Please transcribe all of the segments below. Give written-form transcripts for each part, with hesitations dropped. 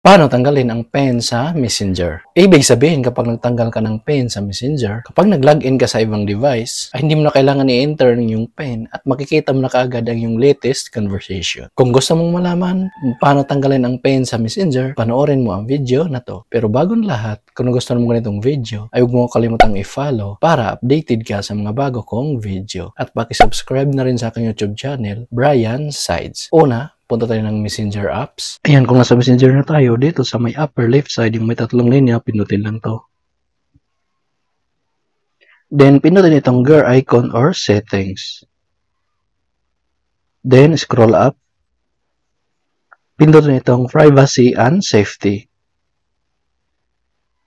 Paano tanggalin ang pen sa Messenger? Ibig sabihin, kapag nagtanggal ka ng pen sa Messenger, kapag nag-login ka sa ibang device, ay hindi mo na kailangan i-enter yung pen at makikita mo na kaagad ang yung latest conversation. Kung gusto mong malaman paano tanggalin ang pen sa Messenger, panoorin mo ang video na to. Pero bagong lahat, kung gusto mo ganitong video, ay huwag mo kalimutang i-follow para updated ka sa mga bago kong video. At paki-subscribe na rin sa aking YouTube channel, Brian Sides. Una, punta tayo ng Messenger apps. Ayan, kung nasa Messenger na tayo, dito sa may upper left side, yung may tatlong linya, pindutin lang to. Then, pindutin itong gear icon or settings. Then, scroll up. Pindutin itong privacy and safety.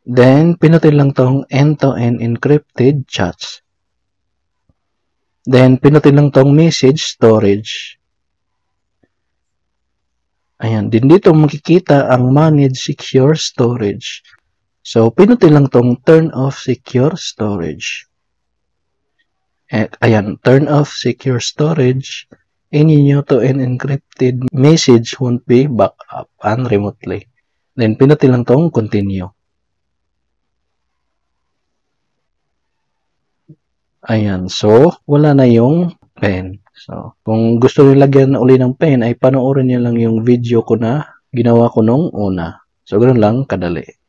Then, pindutin lang tong end-to-end encrypted chats. Then, pindutin lang tong message storage. Ayan, din dito makikita ang manage secure storage. So, pinutin lang tong turn off secure storage. Ayan, turn off secure storage. Any new to an encrypted message won't be backed up remotely. Then, pinutin lang tong continue. Ayan, so, wala na yung pen. So, kung gusto nyo lagyan na uli ng pen, ay panoorin nyo lang yung video ko na ginawa ko nung una. So, ganoon lang kadali.